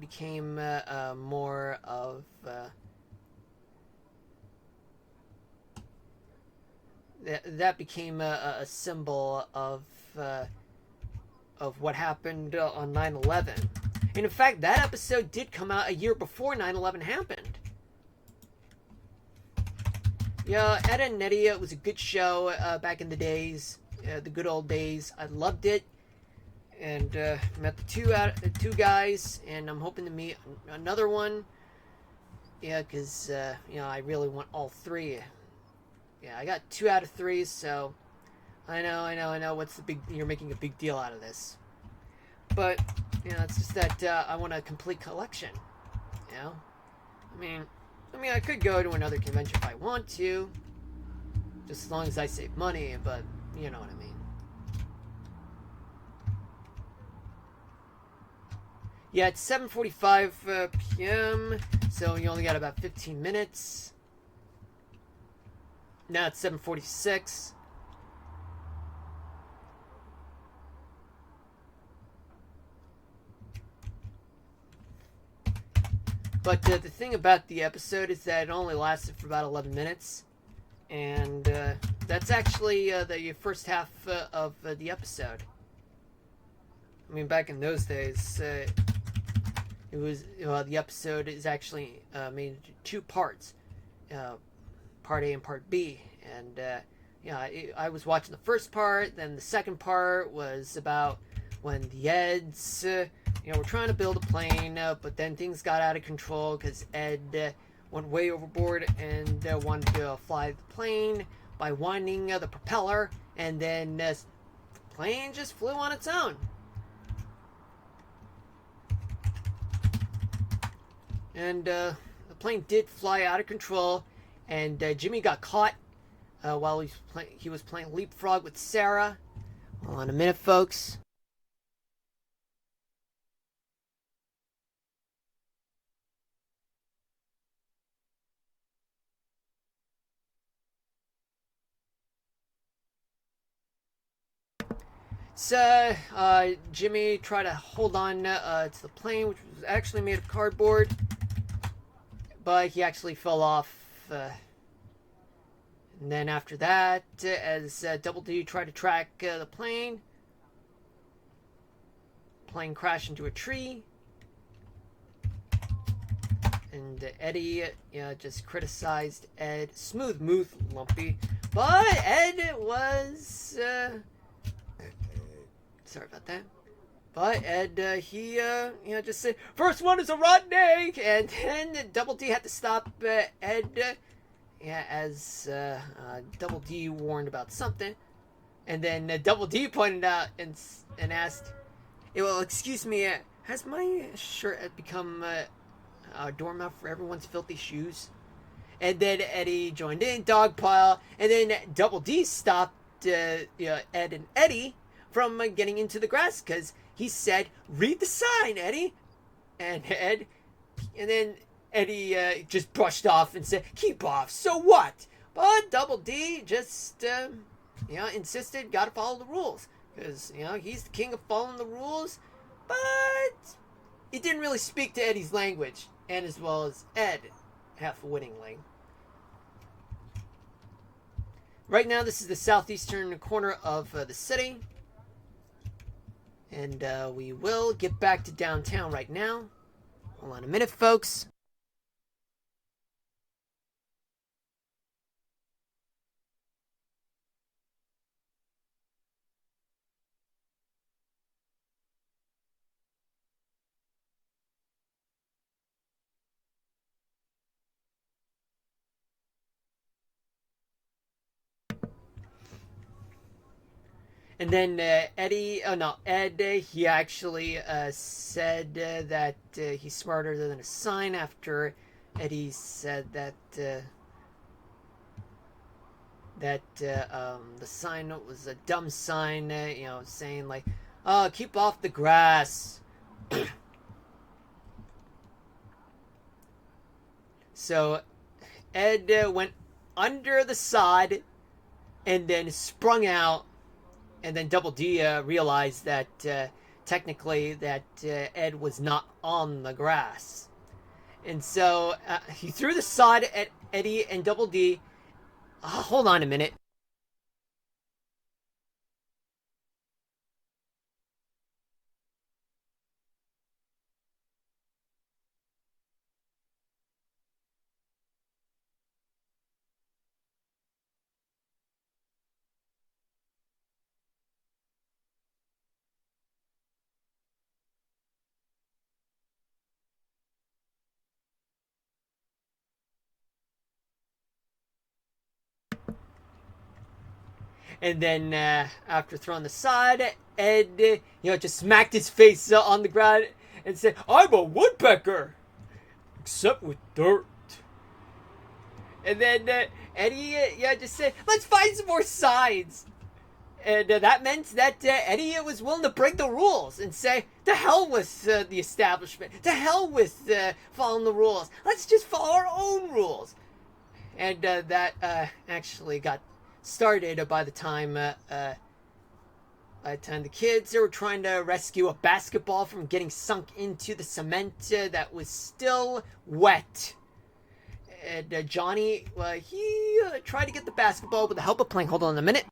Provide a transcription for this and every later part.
became more of that became a symbol of what happened on 9/11. And in fact, that episode did come out a year before 9/11 happened. Yeah, Ed and Eddie, it was a good show back in the days, the good old days. I loved it, and met the two guys, and I'm hoping to meet another one. Yeah, because I really want all three. Yeah, I got 2 out of 3, so I know. What's the big? You're making a big deal out of this, but it's just that I want a complete collection. You know, I mean, I could go to another convention if I want to, just as long as I save money. But you know what I mean. Yeah, it's 7:45 p.m. So you only got about 15 minutes. Now it's 7:46. But the thing about the episode is that it only lasted for about 11 minutes. And that's actually the first half of the episode. I mean, back in those days, it was the episode is actually made into 2 parts, part A and part B. And I was watching the first part. Then the second part was about when the Eds, we're trying to build a plane, but then things got out of control because Ed went way overboard and wanted to fly the plane by winding the propeller, and then the plane just flew on its own. And the plane did fly out of control, and Jimmy got caught while he was playing leapfrog with Sarah. Hold on a minute, folks. So, Jimmy tried to hold on to the plane, which was actually made of cardboard, but he actually fell off. And then after that, as Double D tried to track the plane crashed into a tree. And Eddie just criticized Ed. Smooth move, Lumpy. But Ed was... sorry about that. But Ed, he just said, first one is a rotten egg! And then Double D had to stop Ed, as Double D warned about something. And then Double D pointed out and asked, hey, well, excuse me, has my shirt become a doormat for everyone's filthy shoes? And then Eddie joined in, dogpile, and then Double D stopped Ed and Eddie from getting into the grass because he said, read the sign, Eddie. And then Eddie just brushed off and said, keep off, so what? But Double D just insisted, gotta follow the rules, because he's the king of following the rules. But he didn't really speak to Eddie's language, and as well as Ed half-wittingly. Right now, this is the southeastern corner of the city. And we will get back to downtown right now. Hold on a minute, folks. And then Ed, he actually said that he's smarter than a sign after Eddie said that the sign was a dumb sign, saying like, oh, keep off the grass. So Ed went under the sod and then sprung out. And then Double D realized that technically that Ed was not on the grass. And so he threw the sod at Eddie and Double D. Hold on a minute. And then after throwing the sod, Ed, just smacked his face on the ground and said, "I'm a woodpecker, except with dirt." And then Eddie, just said, "Let's find some more signs." And that meant that Eddie was willing to break the rules and say, "To hell with the establishment. To hell with following the rules. Let's just follow our own rules." And that actually got started by the time the kids were trying to rescue a basketball from getting sunk into the cement that was still wet. And Johnny, he tried to get the basketball with the help of Plank. Hold on a minute.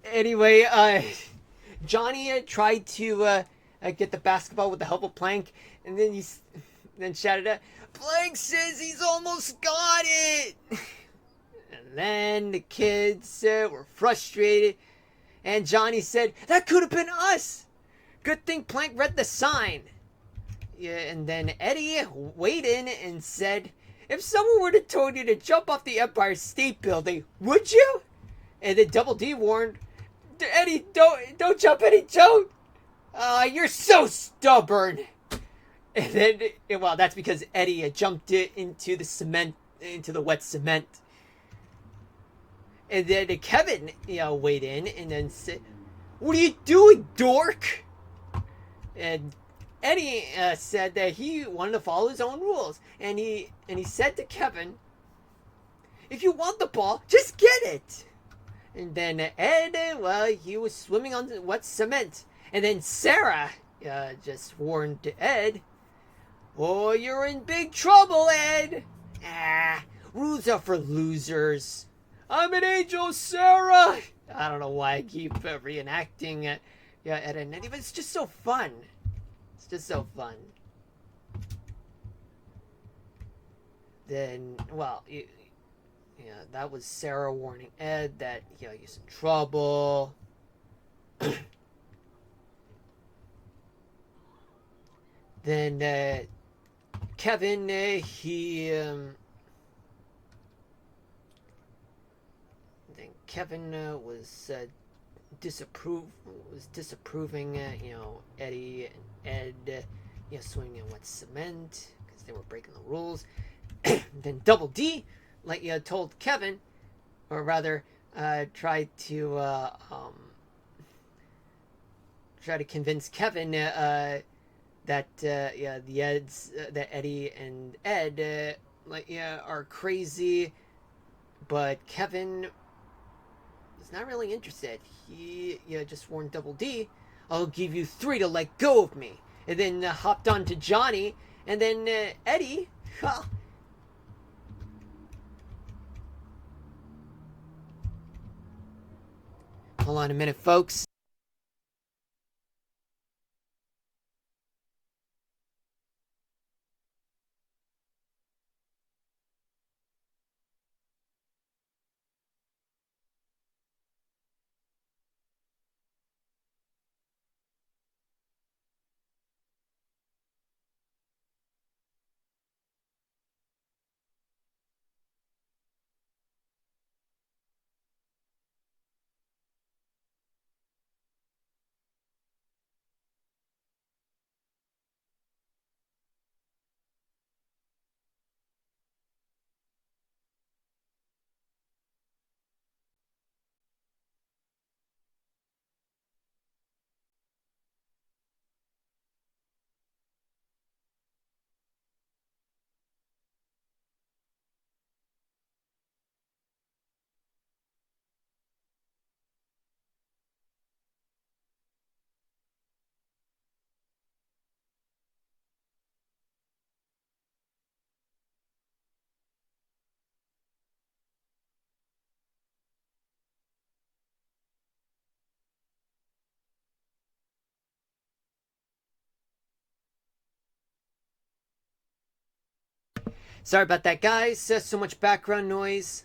Anyway, Johnny tried to get the basketball with the help of Plank, and then he then shouted out, "Plank says he's almost got it!" And then the kids were frustrated, and Johnny said, "That could have been us! Good thing Plank read the sign." Yeah, and then Eddie weighed in and said, "If someone were to told you to jump off the Empire State Building, would you?" And then Double D warned, "Eddie, don't jump, Eddie, don't! You're so stubborn." And then, well, that's because Eddie jumped into the cement, into the wet cement. And then Kevin, weighed in and then said, "What are you doing, dork?" And Eddie said that he wanted to follow his own rules, and he said to Kevin, "If you want the ball, just get it." And then Ed, well, he was swimming on the wet cement. And then Sarah just warned Ed, "Oh, you're in big trouble, Ed. Rules are for losers." "I'm an angel, Sarah." I don't know why I keep reenacting Ed and Eddie, but it's just so fun. It's just so fun. Then, well, that was Sarah warning Ed that he's in trouble. Then Kevin, he then Kevin was disapproving Eddie and Ed swimming in wet cement because they were breaking the rules. Then Double D, told Kevin, or rather, tried to convince Kevin that that Eddie and Ed are crazy, but Kevin is not really interested. He just warned Double D, "I'll give you 3 to let go of me," and then hopped on to Johnny, and then Eddie, well, hold on a minute, folks. Sorry about that, guys. So much background noise.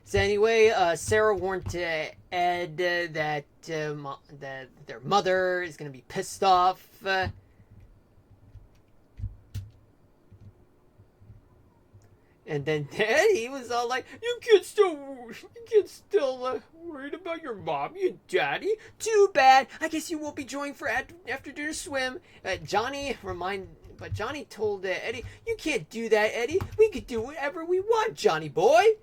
So anyway, Sarah warned Ed that their mother is going to be pissed off. And then he was all like, "You kids still worried about your mom, you daddy? Too bad. I guess you won't be joining for after dinner swim." But Johnny told Eddie, "You can't do that, Eddie. We could do whatever we want, Johnny boy."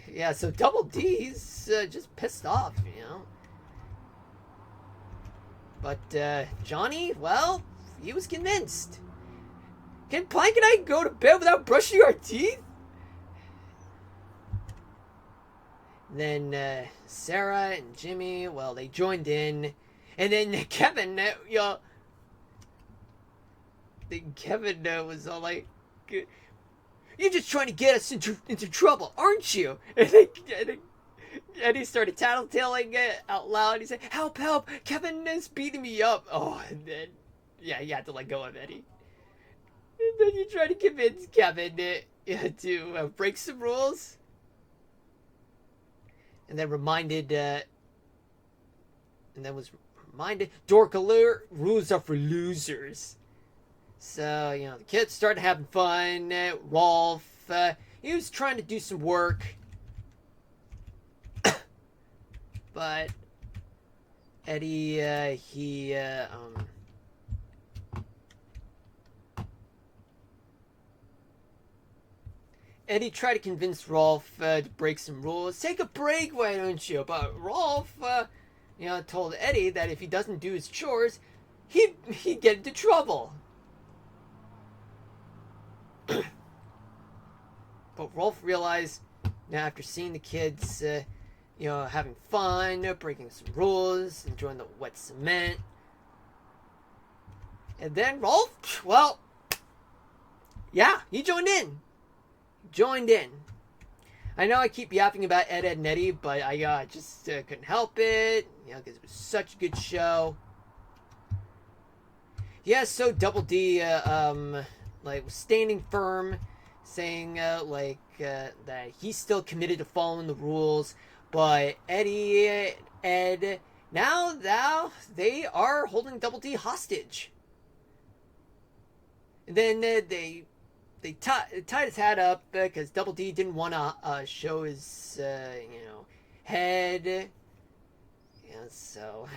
Yeah, so Double D's just pissed off, you know. But Johnny, well, he was convinced. Can Plank and I go to bed without brushing our teeth? Then Sarah and Jimmy, well, they joined in. And then Kevin, Kevin was all like, "You're just trying to get us into trouble, aren't you?" And he started tattletaling out loud. He said, "Help, help, Kevin is beating me up." Oh, and then, yeah, you had to let go of Eddie. And then you try to convince Kevin to break some rules. And then was reminded, "Dork alert, rules are for losers." So, the kids started having fun. Rolf, he was trying to do some work. But Eddie, Eddie tried to convince Rolf to break some rules. "Take a break, why don't you?" But Rolf, told Eddie that if he doesn't do his chores, he'd get into trouble. But Rolf realized, after seeing the kids, having fun, breaking some rules, enjoying the wet cement. And then Rolf, well, yeah, he joined in. I know I keep yapping about Ed, and Eddie, but I just couldn't help it, because it was such a good show. Yeah, so Double D, was standing firm, saying, that he's still committed to following the rules, but Eddie, Ed, now they are holding Double D hostage. And then they tied his hat up because Double D didn't want to show his, head. So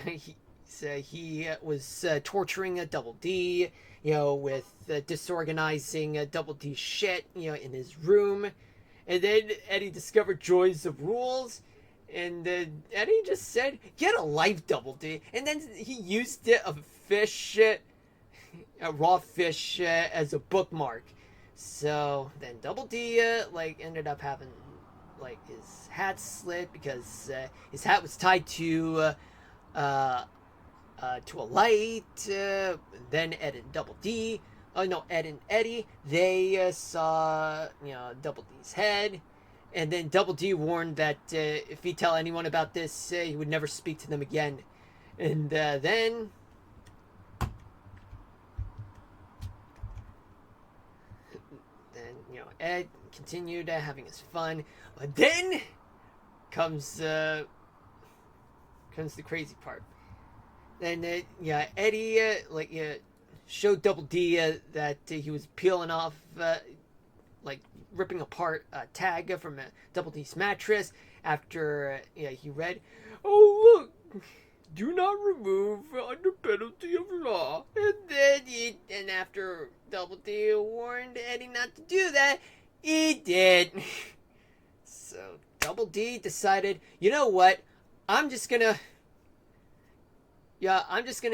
he was torturing Double D, with disorganizing Double D's shit, in his room. And then Eddie discovered Joys of Rules. And Eddie just said, "Get a life, Double D." And then he used a raw fish, as a bookmark. So then Double D ended up having his hat slit because his hat was tied to a light. Then Ed and Double D, Ed and Eddie, they saw Double D's head, and then Double D warned that if he tell anyone about this, he would never speak to them again. And then Ed continued having his fun, but then comes the crazy part. Then Eddie showed Double D that he was peeling off, ripping apart a tag from Double D's mattress after he read, "Oh look, do not remove under penalty of law." And then after Double D warned Eddie not to do that, he did. So Double D decided, you know what? I'm just gonna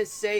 say